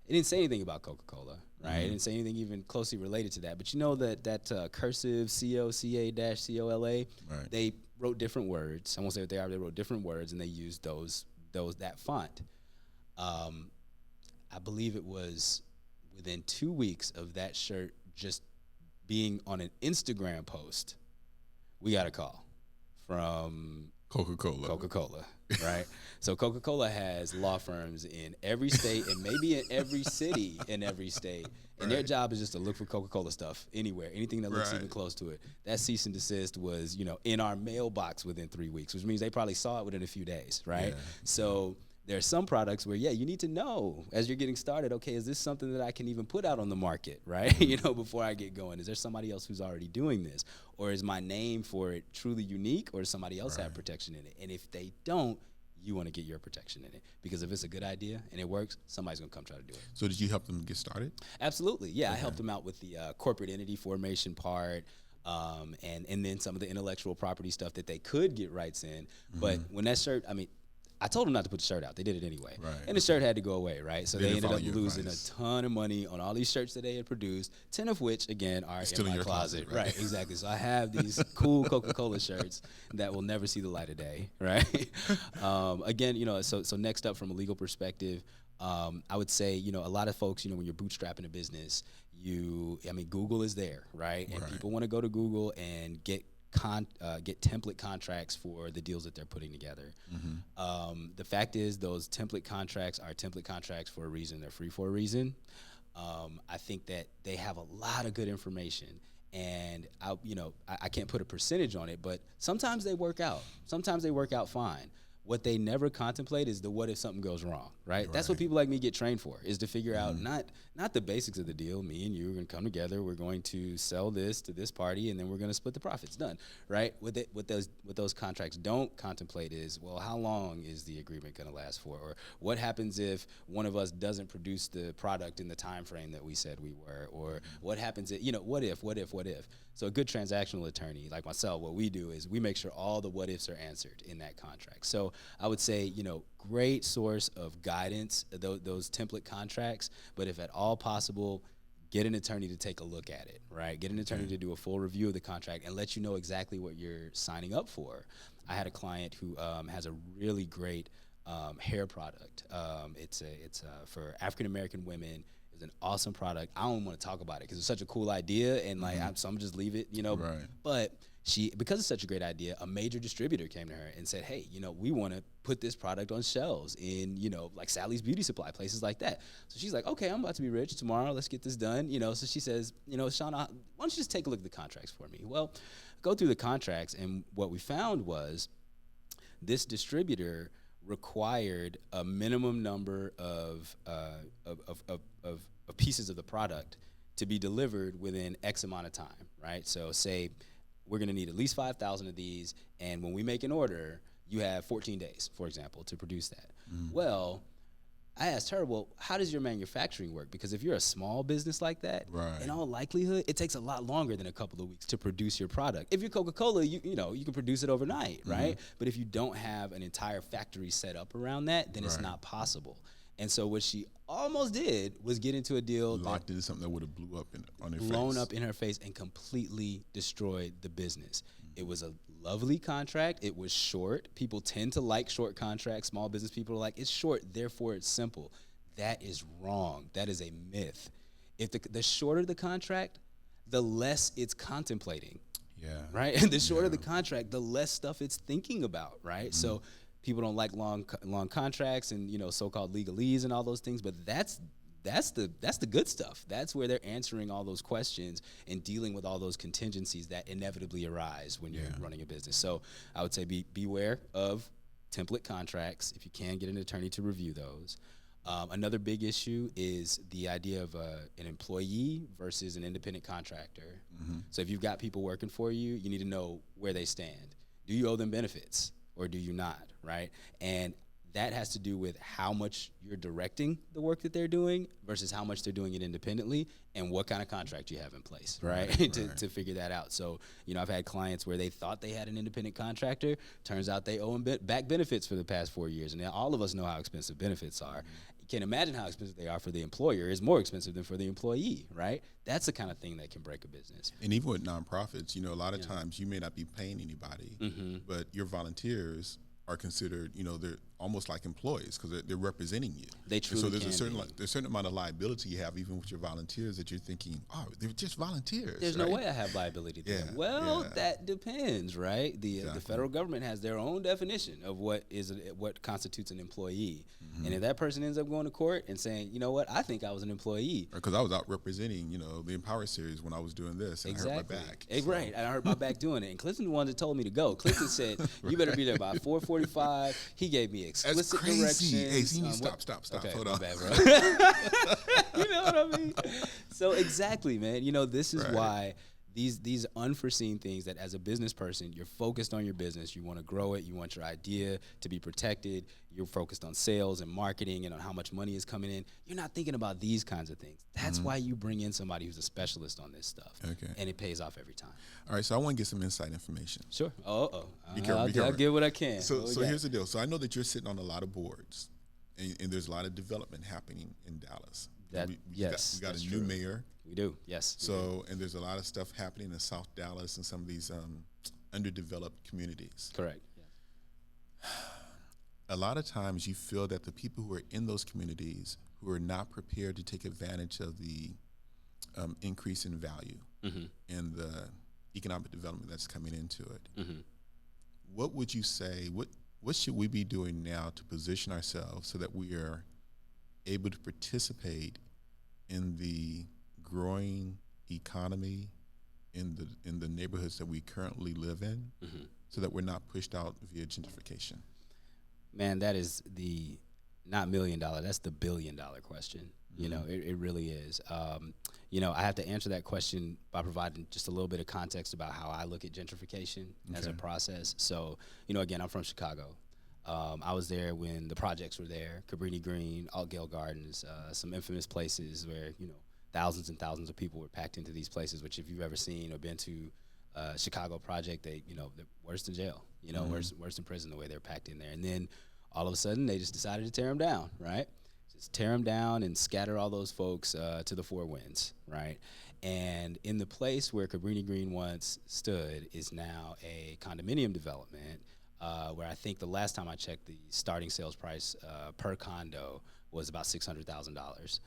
It didn't say anything about Coca-Cola, right? It didn't say anything even closely related to that. But that cursive COCA-COLA, right. They wrote different words. I won't say what they are. They wrote different words, and they used that font. I believe it was within 2 weeks of that shirt just being on an Instagram post, we got a call from Coca-Cola, right? So Coca-Cola has law firms in every state and maybe in every city in every state. And their job is just to look for Coca-Cola stuff anywhere, anything that looks even close to it. That cease and desist was, in our mailbox within 3 weeks, which means they probably saw it within a few days, right? Yeah. So there are some products where, you need to know as you're getting started, okay, is this something that I can even put out on the market, right? Before I get going. Is there somebody else who's already doing this? Or is my name for it truly unique, or does somebody else have protection in it? And if they don't, you want to get your protection in it. Because if it's a good idea and it works, somebody's going to come try to do it. So did you help them get started? Absolutely. Yeah, okay. I helped them out with the corporate entity formation part, and then some of the intellectual property stuff that they could get rights in. But when that shirt, I told them not to put the shirt out. They did it anyway. Right. And the shirt had to go away, right? So they ended up losing advice. a ton of money on all these shirts that they had produced, 10 of which, again, are Still in my your closet. right? Exactly. So I have these cool Coca-Cola shirts that will never see the light of day, right? Again, so next up from a legal perspective, I would say, a lot of folks, when you're bootstrapping a business, Google is there, right? And people want to go to Google and get template contracts for the deals that they're putting together. The fact is, those template contracts are template contracts for a reason. They're free for a reason. I think that they have a lot of good information, and I can't put a percentage on it, but sometimes they work out. Sometimes they work out fine. What they never contemplate is the what if something goes wrong, right? That's what people like me get trained for, is to figure out not the basics of the deal. Me and you are going to come together. We're going to sell this to this party, and then we're going to split the profits. Done, right? What those contracts don't contemplate is, well, how long is the agreement going to last for? Or what happens if one of us doesn't produce the product in the time frame that we said we were? Or what happens if, what if? So a good transactional attorney like myself, what we do is we make sure all the what ifs are answered in that contract. So I would say, great source of guidance, those template contracts, but if at all possible, get an attorney to take a look at it, right? Get an attorney to do a full review of the contract and let you know exactly what you're signing up for. I had a client who has a really great hair product. It's for African-American women. An awesome product. I don't want to talk about it because it's such a cool idea, and so I'm just leave it, Right. But because it's such a great idea, a major distributor came to her and said, hey, we want to put this product on shelves in, like Sally's Beauty Supply, places like that. So she's like, okay, I'm about to be rich tomorrow. Let's get this done. So she says, Shauna, why don't you just take a look at the contracts for me? Well, go through the contracts, and what we found was this distributor required a minimum number of pieces of the product to be delivered within X amount of time, right? So say we're going to need at least 5,000 of these, and when we make an order, you have 14 days, for example, to produce that. Well, I asked her, well, how does your manufacturing work? Because if you're a small business like that, in all likelihood, it takes a lot longer than a couple of weeks to produce your product. If you're Coca-Cola, you can produce it overnight, right? But if you don't have an entire factory set up around that, then it's not possible. And so what she almost did was get into a deal Locked into something that would have blown up in her face and completely destroyed the business. It was a lovely contract. It was short. People tend to like short contracts. Small business people are like, it's short, therefore it's simple. That is wrong. That is a myth. If the shorter the contract, the less it's contemplating. Yeah. Right? And the shorter the contract, the less stuff it's thinking about, right? So people don't like long contracts and so-called legalese and all those things, but that's the good stuff. That's where they're answering all those questions and dealing with all those contingencies that inevitably arise when you're running a business. So I would say beware of template contracts. If you can, get an attorney to review those. Another big issue is the idea of an employee versus an independent contractor. So if you've got people working for you, you need to know where they stand. Do you owe them benefits or do you not, right? And that has to do with how much you're directing the work that they're doing versus how much they're doing it independently and what kind of contract you have in place, right? To figure that out. So, I've had clients where they thought they had an independent contractor. Turns out they owe them back benefits for the past 4 years. And all of us know how expensive benefits are. You can't imagine how expensive they are for the employer. It's more expensive than for the employee, right? That's the kind of thing that can break a business. And even with nonprofits, a lot of times you may not be paying anybody, but your volunteers are considered, they're almost like employees because they're representing you. They truly so there's can there's a certain amount of liability you have even with your volunteers that you're thinking, oh, they're just volunteers. There's no way I have liability there. That depends, right? The federal government has their own definition of what constitutes an employee. And if that person ends up going to court and saying, I think I was an employee. Because I was out representing, the Empower series when I was doing this and I hurt my back. Right, and I hurt my back doing it. And Clifton the one that told me to go. Clifton said, you better be there by 4:45. He gave me explicit directions. Hey, stop. Okay, Hold on. bad, bro. You know what I mean? So exactly, man. This is why these unforeseen things that as a business person, you're focused on your business. You want to grow it. You want your idea to be protected. You're focused on sales and marketing and on how much money is coming in. You're not thinking about these kinds of things. That's why you bring in somebody who's a specialist on this stuff. Okay. And it pays off every time. All right, so I want to get some inside information. Sure. Be careful. I'll get what I can. So here's the deal. So I know that you're sitting on a lot of boards, and there's a lot of development happening in Dallas. We got a new mayor. We do, yes. So, and there's a lot of stuff happening in South Dallas and some of these underdeveloped communities. Correct. Yes. A lot of times you feel that the people who are in those communities who are not prepared to take advantage of the increase in value and the economic development that's coming into it. What would you say, what should we be doing now to position ourselves so that we are able to participate in the growing economy in the neighborhoods that we currently live in, so that we're not pushed out via gentrification? Man, that is the not $1 million, that's the $1 billion question. You know, it really is. You know, I have to answer that question by providing just a little bit of context about how I look at gentrification as a process. So, you know, again, I'm from Chicago. I was there when the projects were there, Cabrini Green, Altgale Gardens, some infamous places where, you know, thousands and thousands of people were packed into these places, which if you've ever seen or been to a Chicago project, they're worse than jail, you know, worse than prison, the way they're packed in there. And then all of a sudden they just decided to tear them down, right? Just tear them down and scatter all those folks to the four winds, right? And in the place where Cabrini Green once stood is now a condominium development, where I think the last time I checked, the starting sales price per condo was about $600,000.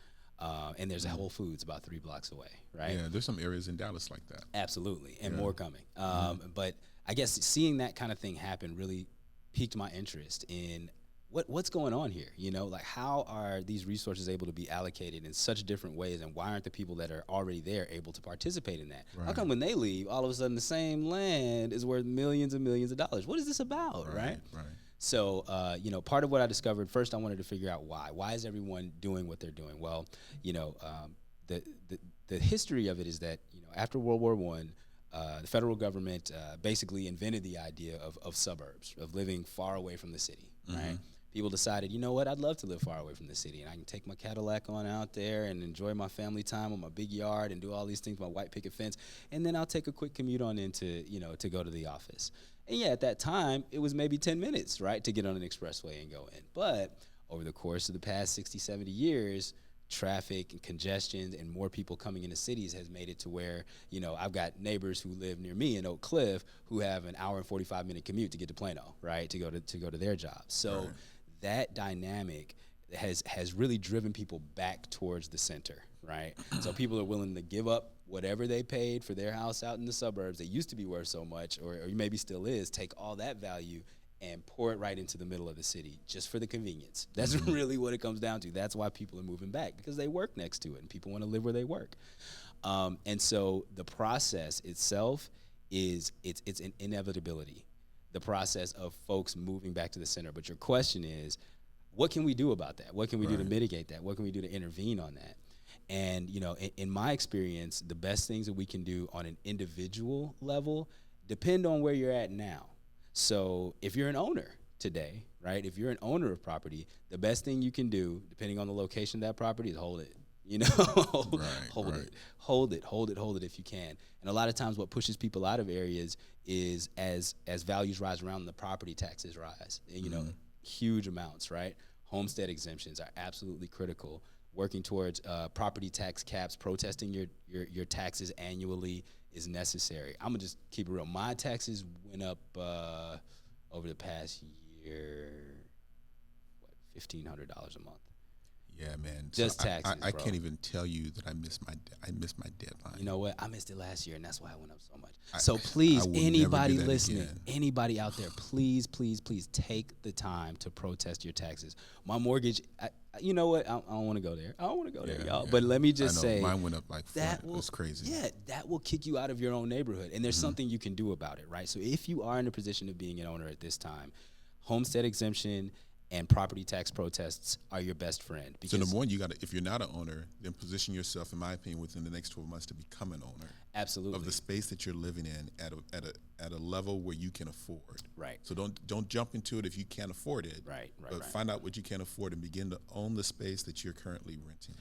And there's a Whole Foods about 3 blocks away, right? Yeah, there's some areas in Dallas like that. Absolutely, and more coming. But I guess seeing that kind of thing happen really piqued my interest in what's going on here. You know, like how are these resources able to be allocated in such different ways, and why aren't the people that are already there able to participate in that? How come when they leave, all of a sudden the same land is worth millions and millions of dollars? What is this about, right? So, you know, part of what I discovered, first I wanted to figure out why. Why is everyone doing what they're doing? Well, you know, the history of it is that, you know, after World War I, the federal government basically invented the idea of suburbs, of living far away from the city, right? People decided, you know what, I'd love to live far away from the city, and I can take my Cadillac on out there and enjoy my family time on my big yard and do all these things, my white picket fence, and then I'll take a quick commute on into, you know, to go to the office. And yeah, at that time, it was maybe 10 minutes, right, to get on an expressway and go in. But over the course of the past 60, 70 years, traffic and congestion and more people coming into cities has made it to where, you know, I've got neighbors who live near me in Oak Cliff who have an hour and 45-minute commute to get to Plano, right, to go to their jobs. So that dynamic has really driven people back towards the center, right? So people are willing to give up whatever they paid for their house out in the suburbs that used to be worth so much, or maybe still is, take all that value and pour it right into the middle of the city just for the convenience. That's really what it comes down to. That's why people are moving back, because they work next to it and people want to live where they work. And so the process itself it's an inevitability, the process of folks moving back to the center. But your question is, what can we do about that? What can we do to mitigate that? What can we do to intervene on that? And, you know, in my experience, the best things that we can do on an individual level depend on where you're at now. So if you're an owner today, right, if you're an owner of property, the best thing you can do, depending on the location of that property, is hold it. You know, hold it if you can. And a lot of times what pushes people out of areas is as values rise around, the property taxes rise, you know, huge amounts, right? Homestead exemptions are absolutely critical. Working towards property tax caps, protesting your taxes annually is necessary. I'm gonna just keep it real. My taxes went up over the past year, $1,500 a month. Yeah, man. Just so taxes, I bro. can't even tell you that I missed my deadline. You know what? I missed it last year, and that's why it went up so much. So please, anybody listening, anybody out there, please take the time to protest your taxes. My mortgage, you know what? I don't want to go there. I don't want to go there, y'all. Yeah. But let me just say, mine went up like that's crazy. Yeah, that will kick you out of your own neighborhood, and there's something you can do about it, right? So if you are in a position of being an owner at this time, homestead exemption and property tax protests are your best friend. So number one, you got to, if you're not an owner, then position yourself, in my opinion, within the next 12 months to become an owner. Absolutely. Of the space that you're living in at a level where you can afford. Right. So don't jump into it if you can't afford it. Right. But find out what you can afford and begin to own the space that you're currently renting.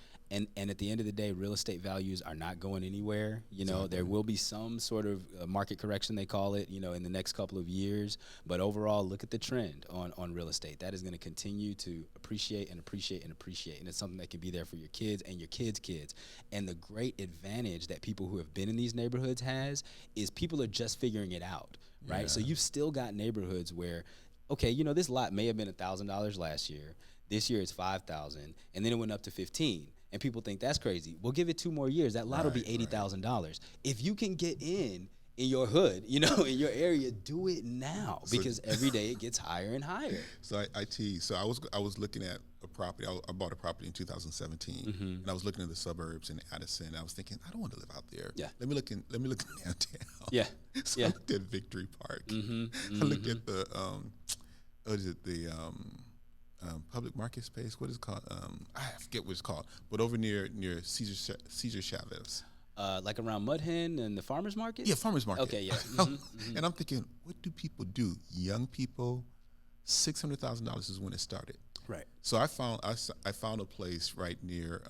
And at the end of the day, real estate values are not going anywhere. You know, there will be some sort of market correction, they call it, you know, in the next couple of years. But overall, look at the trend on real estate. That is going to continue to appreciate and appreciate and appreciate. And it's something that can be there for your kids and your kids' kids. And the great advantage that people who have been in these neighborhoods has is people are just figuring it out, right? Yeah. So you've still got neighborhoods where, okay, you know, this lot may have been $1,000 last year. This year it's $5,000, and then it went up to $15,000. And people think that's crazy. We'll give it 2 more years. That lot will be $80,000. If you can get in your hood, you know, in your area, do it now, because every day it gets higher and higher. So I tease. So I was looking at a property. I bought a property in 2017, and I was looking at the suburbs in Addison. And I was thinking, I don't want to live out there. Yeah. Let me look downtown. Yeah. So I looked at Victory Park. I looked at the what is it, the public market space. What is it called? I forget what it's called. But over near Cesar Chavez. Like around Mud Hen and the farmers market? Yeah, farmers market. Okay, yeah. And I'm thinking, what do people do? Young people, $600,000 is when it started. Right. So I found a place right near,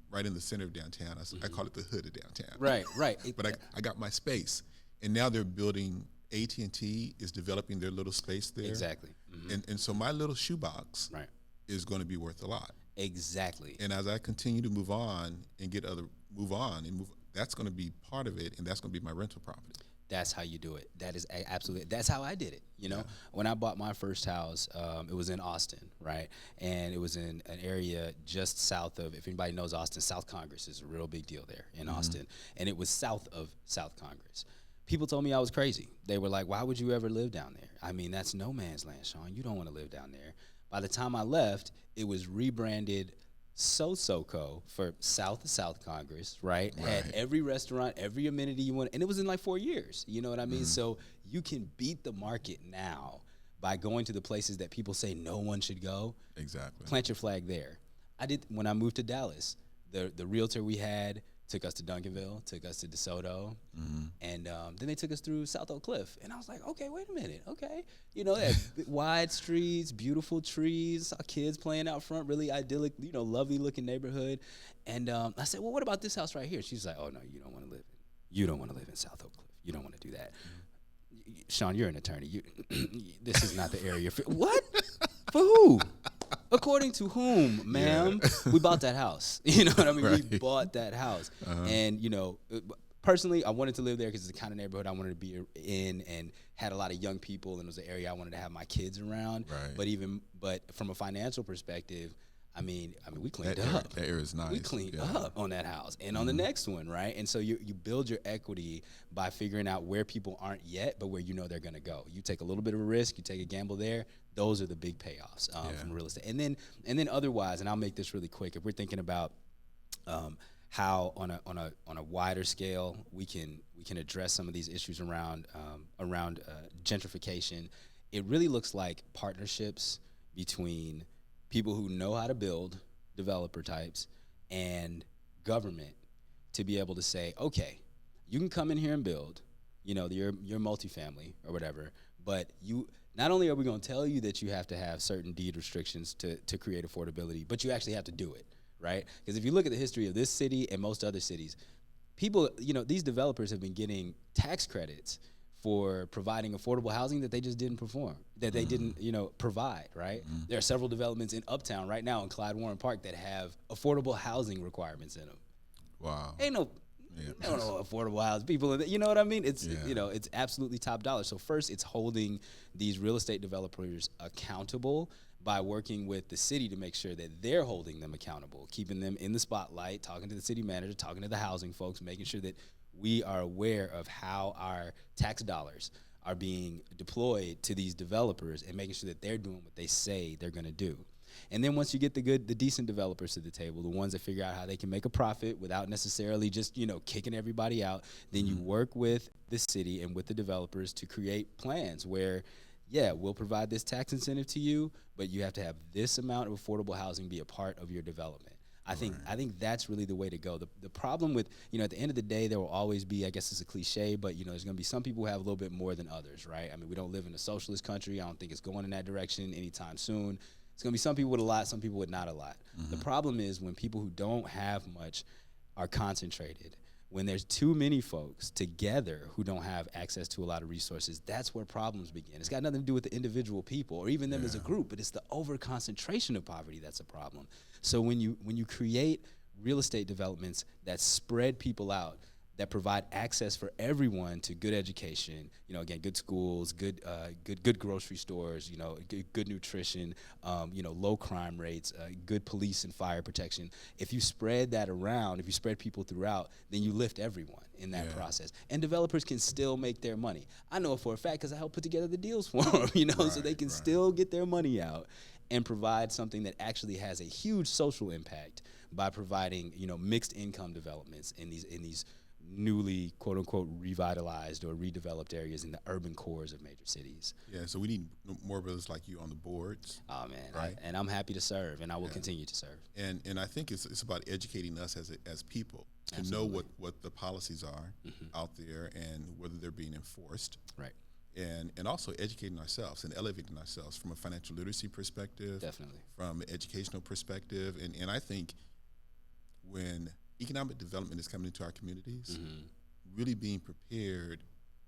right in the center of downtown. I call it the hood of downtown. Right. But I got my space, and now they're building. AT&T is developing their little space there. Exactly. And so my little shoebox is going to be worth a lot. Exactly. And as I continue to move on, that's going to be part of it, and that's going to be my rental property. That's how you do it. That is absolutely, that's how I did it. You know, when I bought my first house, it was in Austin, right? And it was in an area just south of, if anybody knows Austin, South Congress is a real big deal there in Austin. And it was south of South Congress. People told me I was crazy. They were like, why would you ever live down there? I mean, that's no man's land, Sean. You don't want to live down there. By the time I left, it was rebranded SoCo for South Congress, right? Had every restaurant, every amenity you want, and it was in like 4 years. You know what I mean? So you can beat the market now by going to the places that people say no one should go. Exactly. Plant your flag there. I did when I moved to Dallas. The realtor we had took us to Duncanville, took us to DeSoto, and then they took us through South Oak Cliff. And I was like, okay, wait a minute, okay. You know, they had wide streets, beautiful trees, saw kids playing out front, really idyllic, you know, lovely-looking neighborhood. And I said, well, what about this house right here? She's like, oh, no, you don't want to live in South Oak Cliff. You don't want to do that. Sean, you're an attorney. This is not the area. What? For who? According to whom, ma'am? Yeah. We bought that house. You know what I mean? We bought that house. And, you know, personally, I wanted to live there because it's the kind of neighborhood I wanted to be in and had a lot of young people, and it was an area I wanted to have my kids around. Right. But from a financial perspective, I mean, we cleaned up. That area is nice. We cleaned up on that house and on the next one, right? And so you build your equity by figuring out where people aren't yet, but where you know they're going to go. You take a little bit of a risk, you take a gamble there. Those are the big payoffs from real estate. And then otherwise, and I'll make this really quick. If we're thinking about how on a wider scale we can address some of these issues around gentrification, it really looks like partnerships between people who know how to build, developer types, and government to be able to say, okay, you can come in here and build, you know, your multifamily or whatever, but not only are we going to tell you that you have to have certain deed restrictions to create affordability, but you actually have to do it, right? Because if you look at the history of this city and most other cities, people, you know, these developers have been getting tax credits for providing affordable housing that they just didn't they didn't, you know, provide, right? There are several developments in Uptown right now in Clyde Warren Park that have affordable housing requirements in them. Wow. Ain't no affordable housing. People, you know what I mean? It's, you know, it's absolutely top dollar. So first, it's holding these real estate developers accountable by working with the city to make sure that they're holding them accountable, keeping them in the spotlight, talking to the city manager, talking to the housing folks, making sure that we are aware of how our tax dollars are being deployed to these developers and making sure that they're doing what they say they're going to do. And then once you get the decent developers to the table, the ones that figure out how they can make a profit without necessarily just, you know, kicking everybody out, then you work with the city and with the developers to create plans where yeah, we'll provide this tax incentive to you, but you have to have this amount of affordable housing be a part of your development. I think that's really the way to go. The problem with, at the end of the day, there will always be, I guess it's a cliche, but there's going to be some people who have a little bit more than others, right? I mean, we don't live in a socialist country. I don't think it's going in that direction anytime soon. It's going to be some people with a lot, some people with not a lot. The problem is when people who don't have much are concentrated. When there's too many folks together who don't have access to a lot of resources, that's where problems begin. It's got nothing to do with the individual people or even them as a group, but it's the over-concentration of poverty that's a problem. So when you create real estate developments that spread people out, that provide access for everyone to good education, again, good schools, good grocery stores, good nutrition, low crime rates, good police and fire protection. If you spread that around, if you spread people throughout, then you lift everyone in that process. And developers can still make their money. I know it for a fact because I helped put together the deals for them, so they can still get their money out and provide something that actually has a huge social impact by providing, mixed income developments in these newly, quote unquote, revitalized or redeveloped areas in the urban cores of major cities. Yeah, so we need more brothers like you on the boards. Oh man, right? and I'm happy to serve, and I will continue to serve. And I think it's about educating us as people to Absolutely. know what the policies are out there and whether they're being enforced. Right. And also educating ourselves and elevating ourselves from a financial literacy perspective. Definitely. From an educational perspective. And I think when economic development is coming into our communities, really being prepared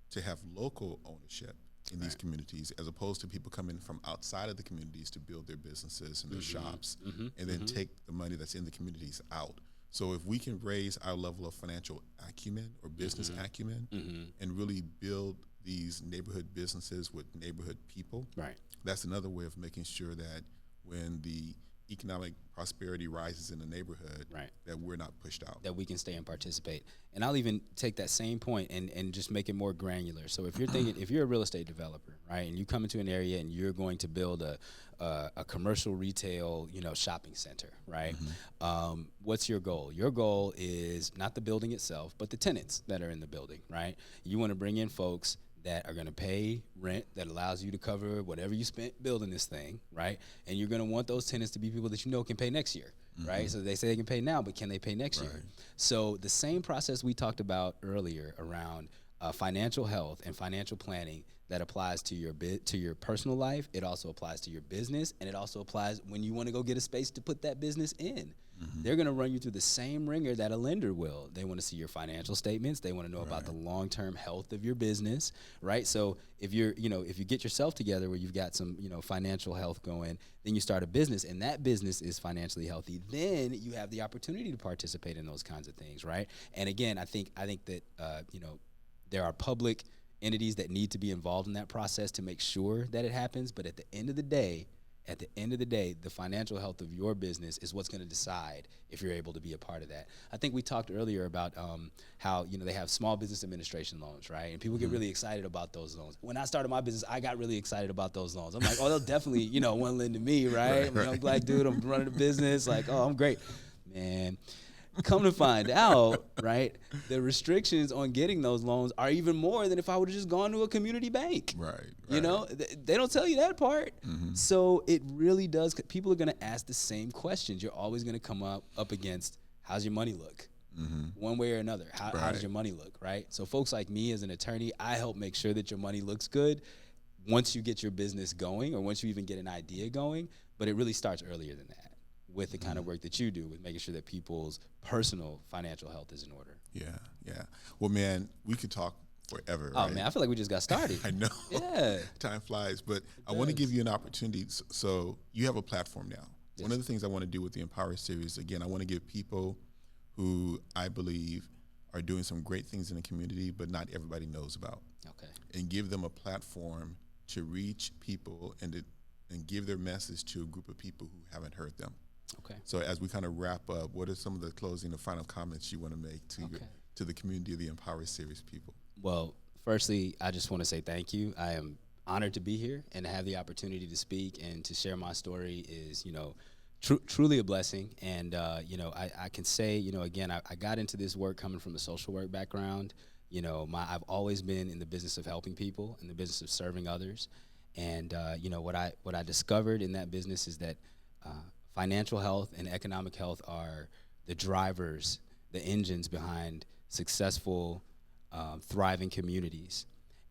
to have local ownership in these communities as opposed to people coming from outside of the communities to build their businesses and their shops and then take the money that's in the communities out. So if we can raise our level of financial acumen or business acumen and really build these neighborhood businesses with neighborhood people, that's another way of making sure that when the economic prosperity rises in the neighborhood, that we're not pushed out. That we can stay and participate. And I'll even take that same point and just make it more granular. So if you're thinking, if you're a real estate developer, right, and you come into an area and you're going to build a commercial retail, shopping center, right? What's your goal? Your goal is not the building itself, but the tenants that are in the building, right? You want to bring in folks that are going to pay rent that allows you to cover whatever you spent building this thing, right? And you're going to want those tenants to be people that can pay next year, right? So they say they can pay now, but can they pay next year? So the same process we talked about earlier around financial health and financial planning that applies to your personal life, it also applies to your business, and it also applies when you want to go get a space to put that business in. They're going to run you through the same ringer that a lender will. They want to see your financial statements. They want to know about the long-term health of your business, right? So if you get yourself together where you've got some, financial health going, then you start a business and that business is financially healthy, then you have the opportunity to participate in those kinds of things, right? And again, I think that, there are public entities that need to be involved in that process to make sure that it happens. But at the end of the day, the financial health of your business is what's going to decide if you're able to be a part of that. I think we talked earlier about how they have small business administration loans, right? And people get really excited about those loans. When I started my business, I got really excited about those loans. I'm like, oh, they'll definitely want to lend to me, right? I'm a young black dude. I'm running a business. Like, oh, I'm great, man. Come to find out, right, the restrictions on getting those loans are even more than if I would have just gone to a community bank. Right. They don't tell you that part. So it really does. People are going to ask the same questions. You're always going to come up against, how's your money look? One way or another. How does your money look, right? So folks like me as an attorney, I help make sure that your money looks good once you get your business going or once you even get an idea going. But it really starts earlier than that, with the kind of work that you do with making sure that people's personal financial health is in order. Yeah. Well, man, we could talk forever. Oh, right? man, I feel like we just got started. I know. Yeah. Time flies, but I want to give you an opportunity. So you have a platform now. Yes. One of the things I want to do with the Empower series, again, I want to give people who I believe are doing some great things in the community, but not everybody knows about. Okay. And give them a platform to reach people and give their message to a group of people who haven't heard them. Okay. So as we kind of wrap up, what are some of the closing or final comments you want to make to the community of the Empower Series people? Well, firstly, I just want to say thank you. I am honored to be here and to have the opportunity to speak and to share my story is, truly a blessing. And, I can say, again, I got into this work coming from a social work background. I've always been in the business of helping people, in the business of serving others. And what I discovered in that business is that financial health and economic health are the drivers, the engines behind successful, thriving communities.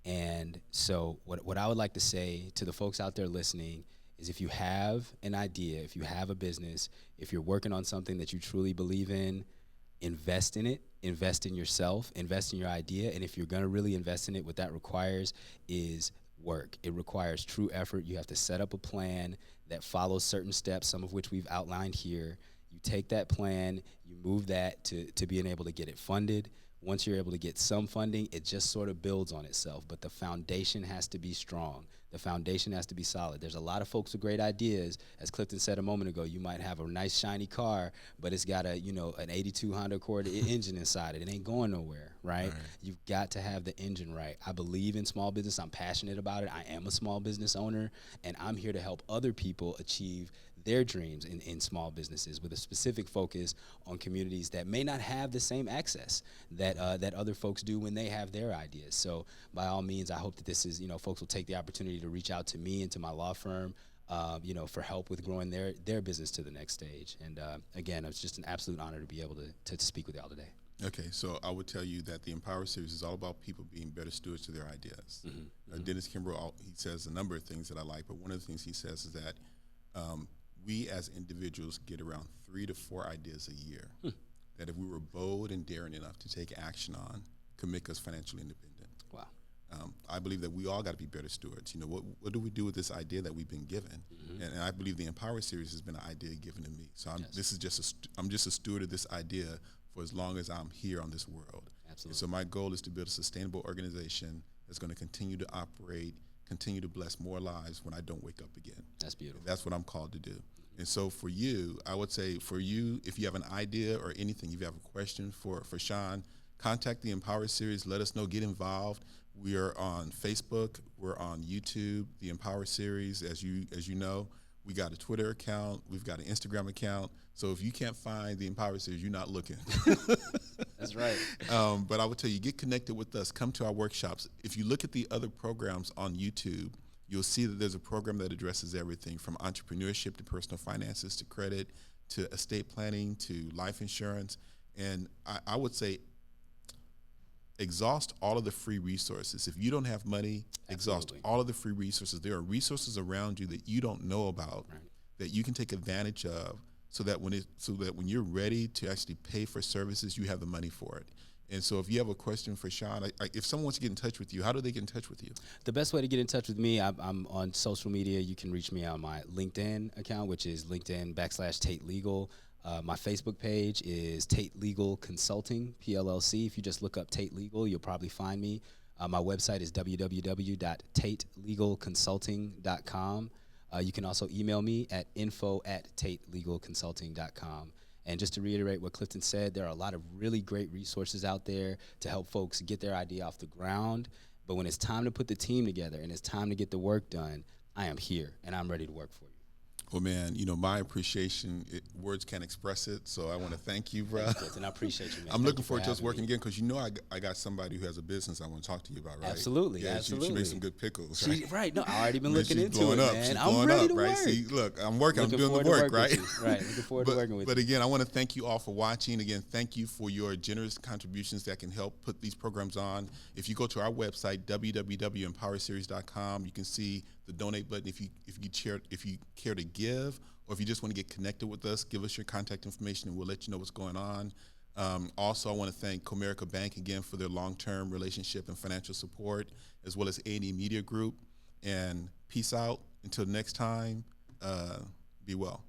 And so, what I would like to say to the folks out there listening is, if you have an idea, if you have a business, if you're working on something that you truly believe in, invest in it, invest in yourself, invest in your idea. And if you're going to really invest in it, what that requires is work. It requires true effort. You have to set up a plan that follows certain steps, some of which we've outlined here. You take that plan, you move that to being able to get it funded. Once you're able to get some funding, it just sort of builds on itself. But the foundation has to be strong. The foundation has to be solid. There's a lot of folks with great ideas. As Clifton said a moment ago, you might have a nice shiny car, but it's got an 82 Honda Accord engine inside it. It ain't going nowhere, right? You've got to have the engine right. I believe in small business. I'm passionate about it. I am a small business owner, and I'm here to help other people achieve their dreams in small businesses, with a specific focus on communities that may not have the same access that other folks do when they have their ideas. So by all means, I hope that this is, folks will take the opportunity to reach out to me and to my law firm, for help with growing their business to the next stage. And again, it's just an absolute honor to be able to speak with y'all today. Okay, so I would tell you that the Empower Series is all about people being better stewards to their ideas. Dennis Kimbrough, he says a number of things that I like, but one of the things he says is that we as individuals get around 3 to 4 ideas a year that, if we were bold and daring enough to take action on, could make us financially independent. Wow. I believe that we all got to be better stewards. What do we do with this idea that we've been given? And I believe the Empower Series has been an idea given to me. So I'm just a steward of this idea for as long as I'm here on this world. Absolutely. And so my goal is to build a sustainable organization that's going to continue to operate, continue to bless more lives when I don't wake up again. That's beautiful. That's what I'm called to do. And so for you, I would say, for you, if you have an idea or anything, if you have a question for Sean, contact the Empower Series. Let us know. Get involved. We are on Facebook. We're on YouTube. The Empower Series, as you know, we got a Twitter account. We've got an Instagram account. So if you can't find the Empower Series, you're not looking. That's right. But I would tell you, get connected with us. Come to our workshops. If you look at the other programs on YouTube, you'll see that there's a program that addresses everything from entrepreneurship to personal finances to credit to estate planning to life insurance. And I would say, exhaust all of the free resources. If you don't have money, exhaust all of the free resources. There are resources around you that you don't know about that you can take advantage of, so that when you're ready to actually pay for services, you have the money for it. And so if you have a question for Sean, if someone wants to get in touch with you, how do they get in touch with you? The best way to get in touch with me, I'm on social media. You can reach me on my LinkedIn account, which is LinkedIn/Tate Legal. My Facebook page is Tate Legal Consulting, PLLC. If you just look up Tate Legal, you'll probably find me. My website is www.tatelegalconsulting.com. You can also email me at info@tatelegalconsulting.com. And just to reiterate what Clifton said, there are a lot of really great resources out there to help folks get their idea off the ground. But when it's time to put the team together and it's time to get the work done, I am here and I'm ready to work for you. Well, man, my appreciation, words can't express it, so I want to thank you, bro. And I appreciate you, man. I'm looking forward to us working again, because I got somebody who has a business I want to talk to you about, right? Absolutely, yeah, absolutely. She makes some good pickles, right? Right, no, I already been looking into it, up. man. She's I'm ready to right? work. See, look, I'm working. I'm doing the work, right? Right, looking forward to working with you. But again, I want to thank you all for watching. Again, thank you for your generous contributions that can help put these programs on. If you go to our website, www.empowerseries.com, you can see the donate button. If you care to give, or if you just want to get connected with us, give us your contact information and we'll let you know what's going on. Also, I want to thank Comerica Bank again for their long-term relationship and financial support, as well as A&E Media Group. And peace out. Until next time, be well.